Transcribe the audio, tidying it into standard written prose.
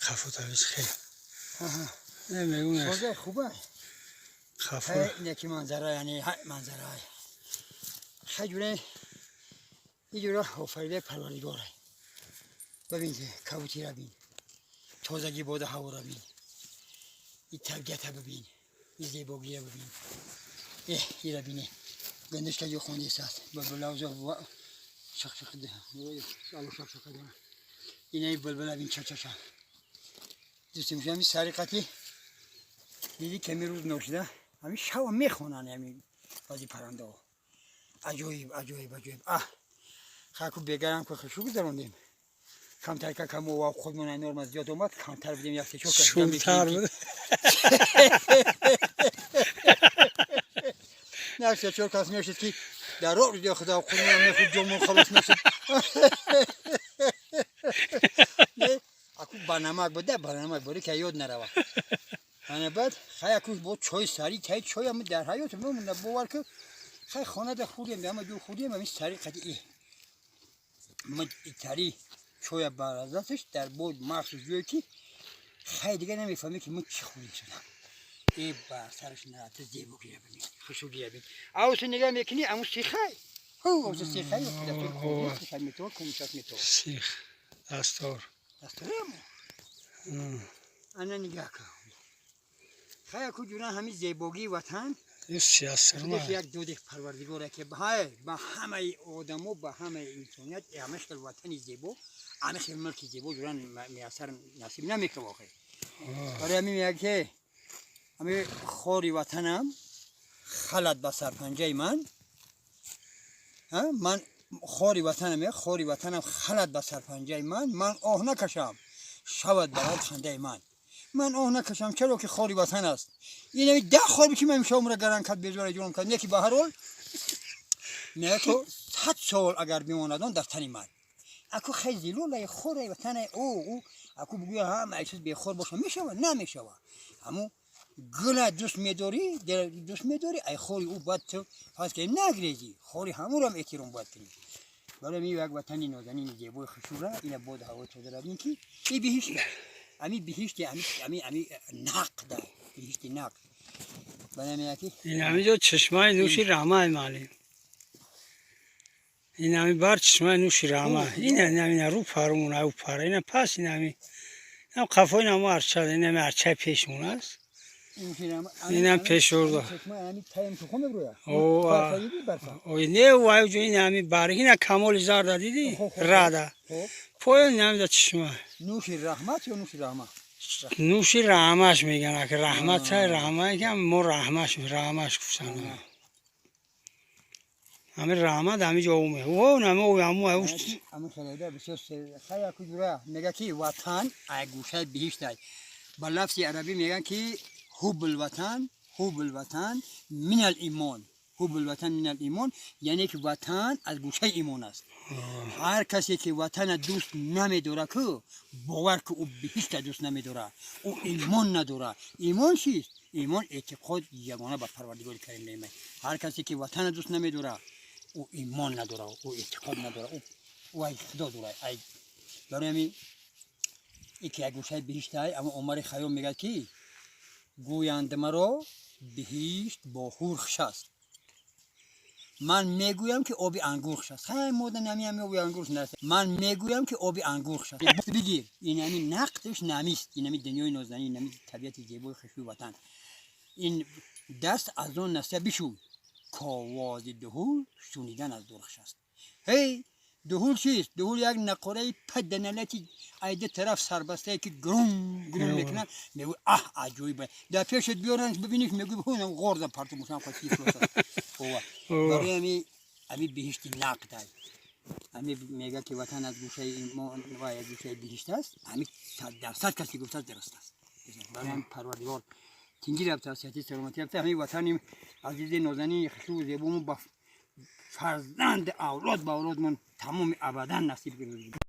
خفوتاویش خیلی نمیگونه خوبه خوبه خفو نکی منظره یعنی منظره های خیلی یه جوره آفریده پروردگاره ببین که کبوتی را بین تازگی باد هوا را بین این طبیعت را ببین این زیبایی را ببین این را بینه گندش که جو خونده است بلبل و شخ شخ ده سالو شخ شخ ده اینه بلبل بین چه چه چه دوستی میشه همی سریقتی دیدی کمی روز نوشیده همی شوا میخونن همی بازی پرنده ها عجایب عجایب عجایب خاکو بگرم که خشو گذروندیم کمتر که کم و خودمون نرم از زیاد اومد کمتر بدیم یک تشو شومتر بده نه چطور کس میشد که در روز خدا خودمون میخود جمعون خلاص میشد اکو برنامه بوده برنامه بوده که یاد نروه من بعد خیلی اکو بود چای سری که چای هم در حیات میمونه باور که خیلی خانه در خودیم اما جو خودیم همین سری قطعی من ایتاری چای برازاتش در بود مخصوص جوی که خیلی دیگه نمیفهمی که من چی خودیم شدم ای با سرش نرات زیبو گیره ببین خوشو گیره ببین اوست نگاه میکنی امو سیخه اوست سیخه دستور خودی سیخه میتور کمشات میتور سیخ دستور انا نگاه کن خیلی کجورا همین زیبایی وطن این سیاست خودش یک دوده پروردگاره که با همه آدم و با همه انسانیت همش وطنی زیبا همش ملک زیبا جوران میسر نصیب نمیکنه واقعا برای همین میگه که همین خوری وطنم خلط به سرپنجه من خوری وطنم خلط به سرپنجه من آه نکشم شود برات خنده من آه نکشم چرا که خوری وطن است این 10 خوری که من شما را گران کرد بیزوره جونم کرد یکی به هر حال میگه که 100 سال اگر میماند در تن من اكو خزيلو لا يخور وثاني او اكو بيقول ها ما يشد بيخور باشه میشوه نمیشوه همو گلا دوست میداری ای خوری او باید تو پس که نگریزی خوری همو رو هم احترام باید کنی برای می یک وطنی نازنین زیبای خشوره این بود هوا تو داریم که این بهشت امی بهشت امی نقد بهشت نقد برای می کی این همینجا چشمای نوشی رحمه مالی این همی بر چشمای نوشی رحمه این همین رو پرمون او پر این پس این همین هم قفای نمو ارچه این همی ارچه پیشمون است این هم پیش ورده اوه نه وای جو این همی برگی نه کمال زرده دیدی راده پایان نمیده چشمه نوشی رحمت یا نوشی رحمه نوشی رحمش میگن که رحمت های رحمه که مو رحمش گفتن همه رحمت همه جا اومه او نمه او همه اوست همه خلیده بسیار خیلی کجوره میگه که وطن ای گوشه بهشت است با لفظ عربی میگن که حب الوطن من الایمان حب الوطن من الایمان یعنی که وطن از گوشه ایمان است هر کسی که وطن دوست نمیداره که باور که او بهشت دوست نمیداره او ایمان نداره ایمان چیست ایمان اعتقاد یگانه به پروردگار کریم نیست هر کسی که وطن دوست نمیداره او ایمان نداره او اعتقاد نداره او ای خدا داره ای برای همین یکی یک گوشه بهشت است اما عمر خیام میگه که گویند مرا بهشت با حور خوش است من میگویم که آب انگور خوش است خیلی ماده نمیم آب انگور نست من میگویم که آب انگور خوش است بگیر این همین نقدش نمیست این همین دنیای نازنین این همین طبیعت زیبای خشوع وطن این دست از اون نسته بشوی کاواز دهول شنیدن از درخش است هی دهول چیست؟ دهول یک نقره پدنلتی ایده طرف سربسته که گروم میکنن میگو عجیبه در پیشت بیارن ببینیش میگو بخونم غرزه پرتو موشم خواهی برای همی بهشتی نقد است همی میگه که وطن از گوشه ایمان و از گوشه بهشت است همی 100% کسی گفته درست است برای هم پروردگار تنگی رفته سیاتی سلامتی رفته همی وطن عزیز نازنین خشوع زیبامون با فرزند اولاد با اولاد من تمام ابدا نصیب کنید